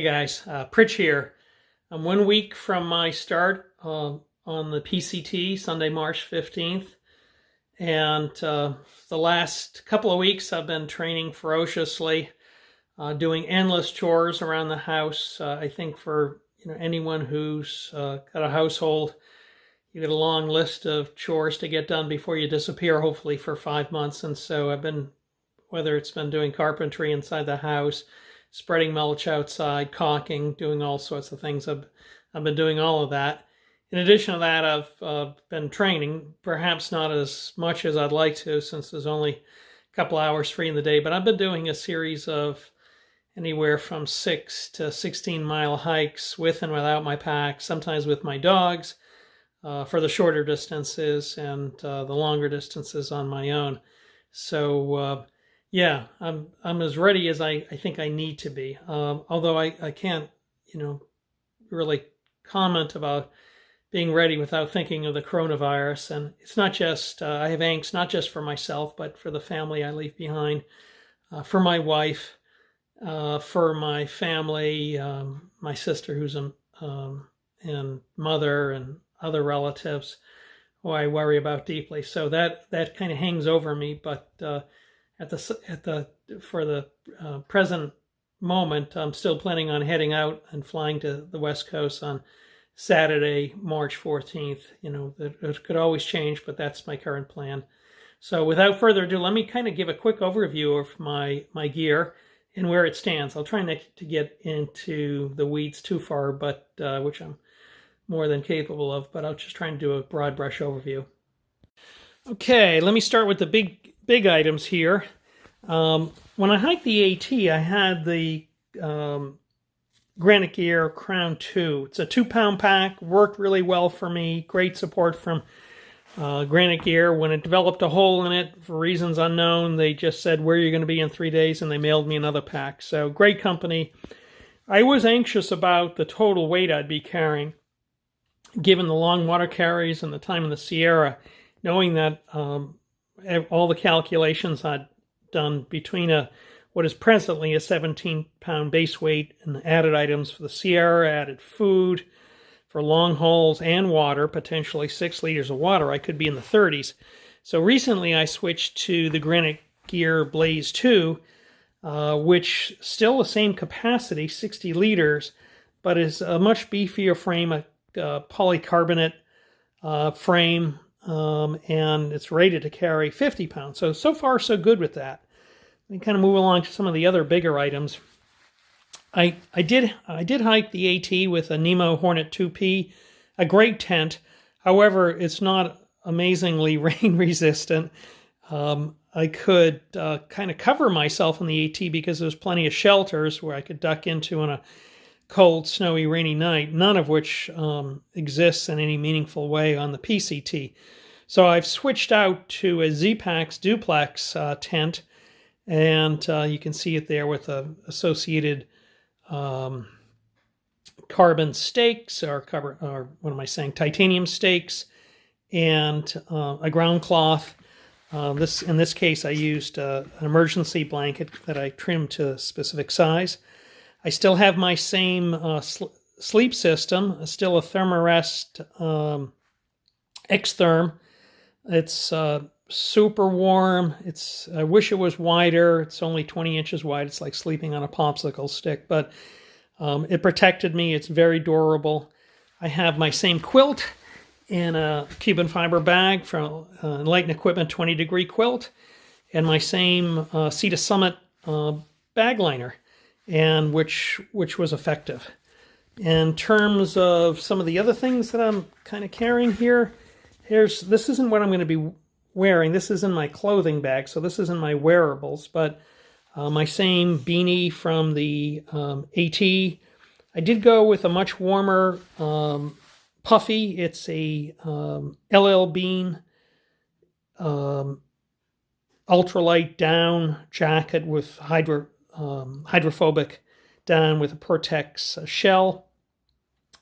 Hey guys, Pritch here. I'm 1 week from my start on the PCT, Sunday, March 15th. And the last couple of weeks I've been training ferociously, doing endless chores around the house. I think for anyone who's got a household, you get a long list of chores to get done before you disappear, hopefully for 5 months. And so I've been, whether it's been doing carpentry inside the house, spreading mulch outside, caulking, doing all sorts of things. I've been doing all of that. In addition to that, I've been training, perhaps not as much as I'd like to since there's only a couple hours free in the day, but I've been doing a series of anywhere from 6 to 16 mile hikes with and without my pack, sometimes with my dogs for the shorter distances and the longer distances on my own. So yeah, I'm as ready as I think I need to be. Although I can't, really comment about being ready without thinking of the coronavirus. And it's not just, I have angst, not just for myself, but for the family I leave behind, for my wife, for my family, my sister who's and mother and other relatives who I worry about deeply. So that kind of hangs over me, but for the present moment, I'm still planning on heading out and flying to the West Coast on Saturday, March 14th. It could always change, but that's my current plan. So without further ado, let me kind of give a quick overview of my gear and where it stands. I'll try not to get into the weeds too far, but which I'm more than capable of, but I'll just try and do a broad brush overview. Okay, let me start with the big items here. When I hiked the AT, I had the Granite Gear Crown 2. It's a 2-pound pack, worked really well for me. Great support from Granite Gear. When it developed a hole in it, for reasons unknown, they just said, where are you going to be in 3 days? And they mailed me another pack. So great company. I was anxious about the total weight I'd be carrying, given the long water carries and the time in the Sierra, knowing that all the calculations I'd done between what is presently a 17-pound base weight and added items for the Sierra, added food for long hauls and water, potentially 6 liters of water, I could be in the 30s. So recently I switched to the Granite Gear Blaze 2, which still the same capacity, 60 liters, but is a much beefier frame, a polycarbonate frame, and it's rated to carry 50 pounds. So far, so good with that. Let me kind of move along to some of the other bigger items. I did hike the AT with a Nemo Hornet 2P, a great tent. However, it's not amazingly rain resistant. I could kind of cover myself in the AT because there's plenty of shelters where I could duck into on a cold, snowy, rainy night, none of which exists in any meaningful way on the PCT. So I've switched out to a Z-Pax duplex tent, and you can see it there with associated carbon stakes, or what am I saying, titanium stakes, and a ground cloth. In this case, I used an emergency blanket that I trimmed to a specific size. I still have my same sleep system, still a Thermarest X-Therm. It's super warm. I wish it was wider. It's only 20 inches wide. It's like sleeping on a popsicle stick, but it protected me. It's very durable. I have my same quilt in a Cuban fiber bag from Light & Equipment 20-degree quilt, and my same Sea to Summit bag liner, and which was effective. In terms of some of the other things that I'm kind of carrying here, this isn't what I'm going to be wearing. This is in my clothing bag, so this isn't my wearables, but my same beanie from the AT. I did go with a much warmer puffy. It's a LL Bean ultralight down jacket with hydrophobic down with a Pertex shell.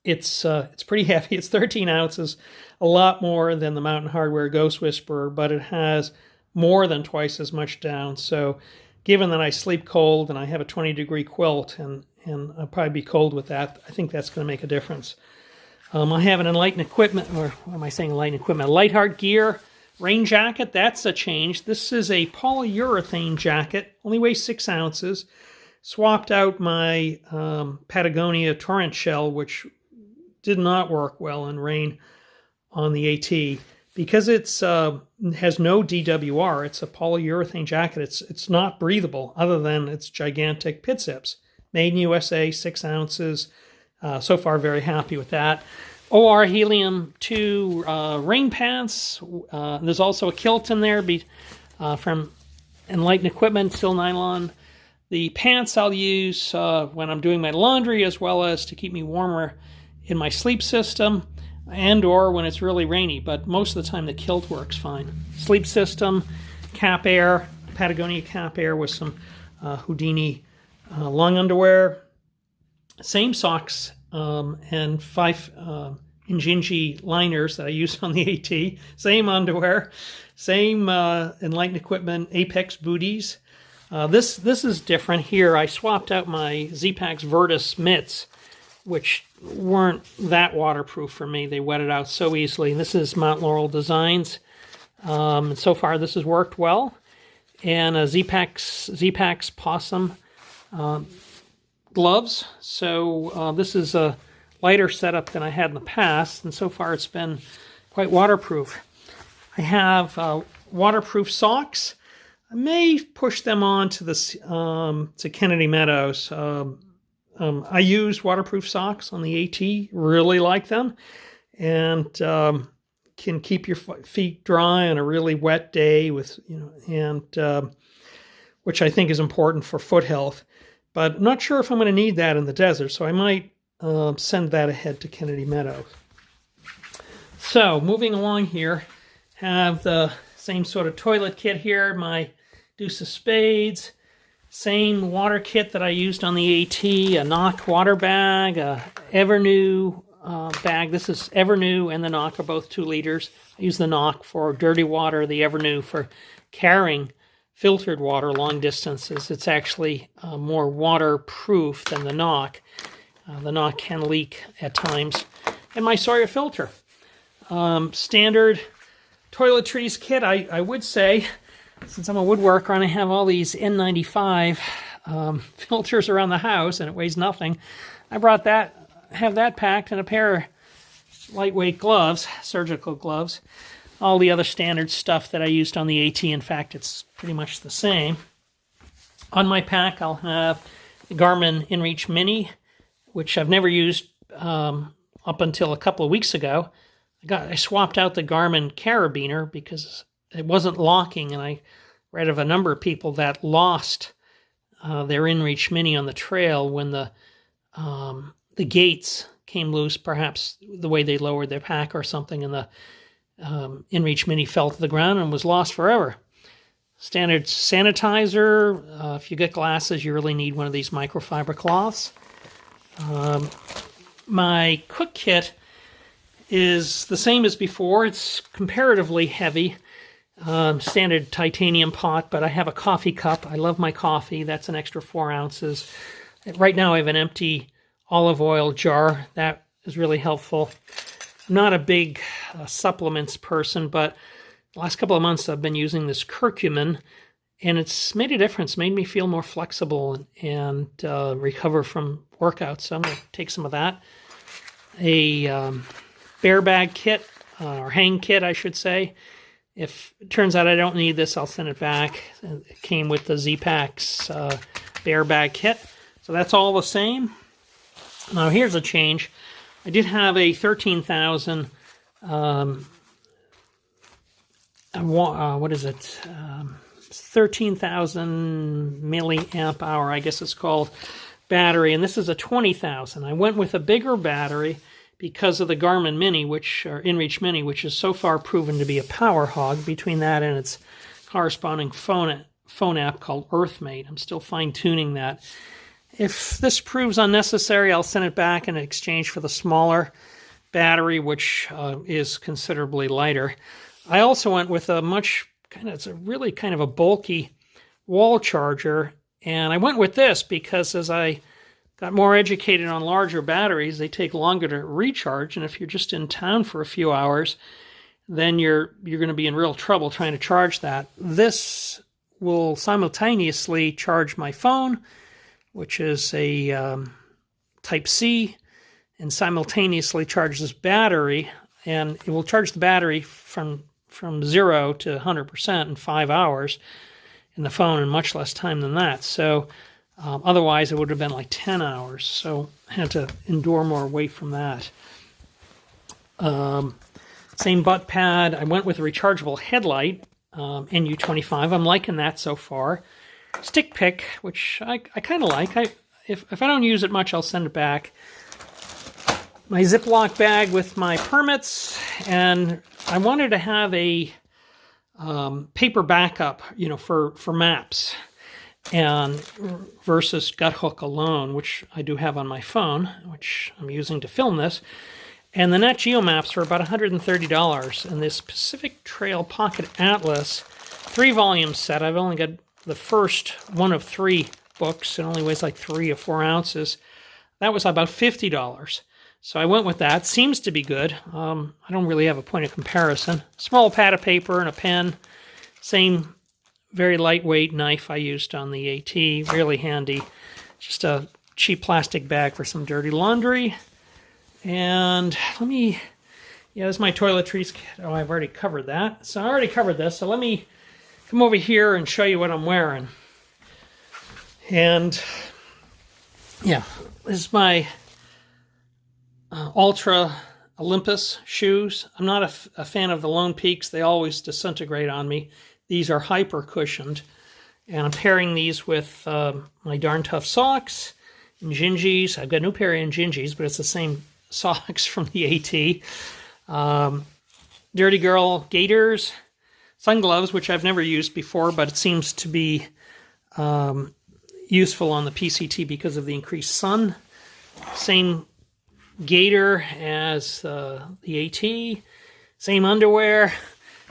It's pretty heavy. It's 13 ounces, a lot more than the Mountain Hardwear Ghost Whisperer, but it has more than twice as much down. So given that I sleep cold and I have a 20-degree quilt, and and I'll probably be cold with that. I think that's going to make a difference. I have an Enlighten equipment, or what am I saying, Enlighten equipment? Lightheart Gear rain jacket. That's a change. This is a polyurethane jacket, only weighs 6 ounces. Swapped out my Patagonia Torrent shell, which did not work well in rain on the AT. Because it's has no DWR, it's a polyurethane jacket. It's not breathable other than its gigantic pit zips. Made in USA, 6 ounces. So far, very happy with that. OR Helium 2 rain pants. There's also a kilt in there from Enlighten Equipment, still nylon. The pants I'll use when I'm doing my laundry, as well as to keep me warmer in my sleep system, and or when it's really rainy, but most of the time the kilt works fine. Sleep system, Cap Air, Patagonia Cap Air with some Houdini long underwear. Same socks and 5 Injinji liners that I use on the AT. Same underwear, same Enlighten Equipment Apex booties. This is different here. I swapped out my Z-Pax Virtus mitts, which weren't that waterproof for me. They wetted out so easily. This is Mount Laurel Designs. And so far this has worked well. And a Z-Pax Possum gloves. So this is a lighter setup than I had in the past, and so far it's been quite waterproof. I have waterproof socks. I may push them on to this to Kennedy Meadows. I use waterproof socks on the AT. Really like them, and can keep your feet dry on a really wet day with which I think is important for foot health. But I'm not sure if I'm going to need that in the desert, so I might send that ahead to Kennedy Meadows. So moving along here, have the same sort of toilet kit here, my Deuce of Spades, same water kit that I used on the AT, a Knock water bag, a Evernew bag. This is Evernew and the Knock are both 2 liters. I use the Knock for dirty water, the Evernew for carrying filtered water long distances. It's actually more waterproof than the Knock. The Knock can leak at times. And my Sawyer filter. Standard toiletries kit, I would say, since I'm a woodworker and I have all these N95 filters around the house and it weighs nothing, I have that packed and a pair of lightweight gloves, surgical gloves. All the other standard stuff that I used on the AT, in fact, it's pretty much the same. On my pack, I'll have the Garmin InReach Mini, which I've never used up until a couple of weeks ago. I swapped out the Garmin Carabiner because it wasn't locking, and I read of a number of people that lost their InReach Mini on the trail when the gates came loose, perhaps the way they lowered their pack or something, and the InReach Mini fell to the ground and was lost forever. Standard sanitizer. If you get glasses, you really need one of these microfiber cloths. My cook kit is the same as before. It's comparatively heavy. Standard titanium pot, but I have a coffee cup. I love my coffee. That's an extra 4 ounces. Right now I have an empty olive oil jar. That is really helpful. I'm not a big supplements person, but the last couple of months I've been using this curcumin, and it's made a difference, made me feel more flexible and recover from workouts. So I'm going to take some of that. A bear bag kit, or hang kit, I should say. If it turns out I don't need this, I'll send it back. It came with the Z-Pax bear bag kit. So that's all the same. Now here's a change. I did have a 13,000, what is it? 13,000 milliamp hour, I guess it's called, battery, and this is a 20,000. I went with a bigger battery because of the Garmin Mini, or InReach Mini, which is so far proven to be a power hog. Between that and its corresponding phone app called EarthMate, I'm still fine-tuning that. If this proves unnecessary, I'll send it back in exchange for the smaller battery, which is considerably lighter. I also went with it's a really kind of a bulky wall charger, and I went with this because as I got more educated on larger batteries. They take longer to recharge, and if you're just in town for a few hours, then you're going to be in real trouble trying to charge that. This will simultaneously charge my phone, which is a Type-C, and simultaneously charge this battery, and it will charge the battery from 0 to 100% in 5 hours, in the phone in much less time than that. So otherwise it would have been like 10 hours, so I had to endure more weight from that. Same butt pad. I went with a rechargeable headlight, NU25. I'm liking that so far. Stick pick, which I kind of like. If I don't use it much, I'll send it back. My Ziploc bag with my permits, and I wanted to have a paper backup, for maps, and versus Guthook alone, which I do have on my phone, which I'm using to film this. And the Nat Geo maps are about $130. And this Pacific Trail Pocket Atlas 3-volume set, I've only got the first one of 3 books. It only weighs like 3 or 4 ounces. That was about $50. So I went with that. Seems to be good. I don't really have a point of comparison. Small pad of paper and a pen. Same very lightweight knife I used on the AT. Really handy. Just a cheap plastic bag for some dirty laundry. And there's my toiletries kit. Oh, I've already covered that. So I already covered this. So let me come over here and show you what I'm wearing. And yeah, this is my Ultra Olympus shoes. I'm not a fan of the Lone Peaks. They always disintegrate on me. These are hyper cushioned. And I'm pairing these with my Darn Tough socks and Injinjis. I've got a new pair of Injinjis, but it's the same socks from the AT. Dirty Girl gaiters, sun gloves, which I've never used before, but it seems to be useful on the PCT because of the increased sun. Same gaiter as the AT, same underwear,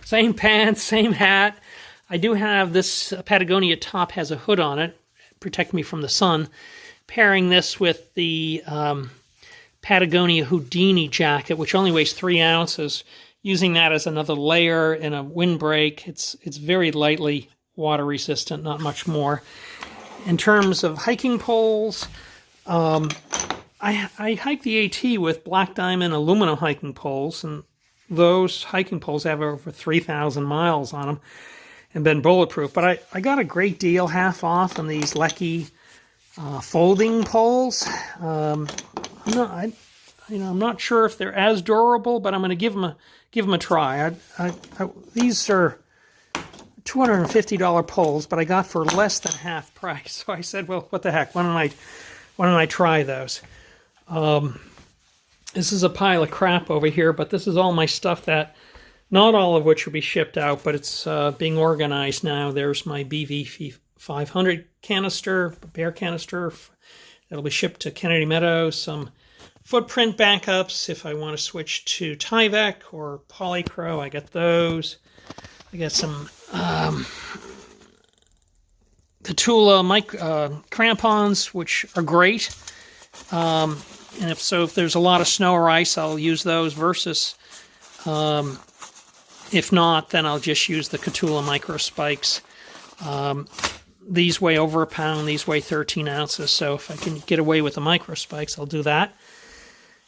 same pants, same hat. I do have this Patagonia top, has a hood on it, protect me from the sun. Pairing this with the Patagonia Houdini jacket, which only weighs 3 ounces, using that as another layer in a windbreak. It's very lightly water resistant, not much more. In terms of hiking poles, I hike the AT with Black Diamond aluminum hiking poles, and those hiking poles have over 3,000 miles on them and been bulletproof. But I got a great deal, half off, on these Lecky folding poles. I'm not sure if they're as durable, but I'm going to give them a try. These are $250 poles, but I got for less than half price. So I said, well, what the heck? Why don't I try those? This is a pile of crap over here, but this is all my stuff that, not all of which will be shipped out, but it's being organized now. There's my BV 500 canister, bear canister. That'll be shipped to Kennedy Meadows. Some footprint backups if I want to switch to Tyvek or Polycro. I got those. I got some Catula crampons, which are great. And if there's a lot of snow or ice, I'll use those versus, if not, then I'll just use the Catula micro spikes. These weigh over a pound. These weigh 13 ounces. So if I can get away with the micro spikes, I'll do that.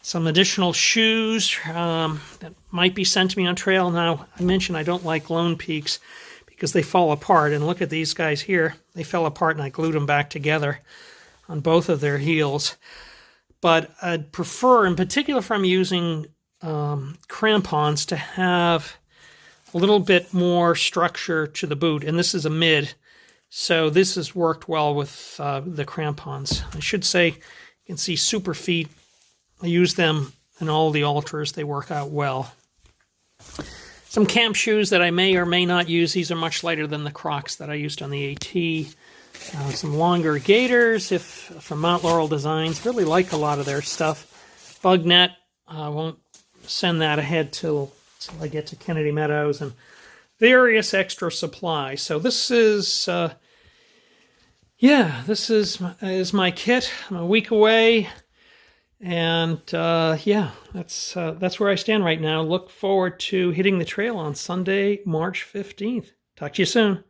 Some additional shoes that might be sent to me on trail. Now, I mentioned I don't like Lone Peaks because they fall apart. And look at these guys here. They fell apart and I glued them back together on both of their heels. But I'd prefer, in particular if I'm using crampons, to have a little bit more structure to the boot. And this is a mid, so this has worked well with the crampons. I should say, you can see Super Feet. I use them in all the Ultras. They work out well. Some camp shoes that I may or may not use. These are much lighter than the Crocs that I used on the AT. Some longer gaiters from Mount Laurel Designs. Really like a lot of their stuff. Bug net. I won't send that ahead till I get to Kennedy Meadows. And various extra supplies. So this is yeah, this is my kit. I'm a week away, and yeah, that's where I stand right now. Look forward to hitting the trail on Sunday, March 15th. Talk to you soon.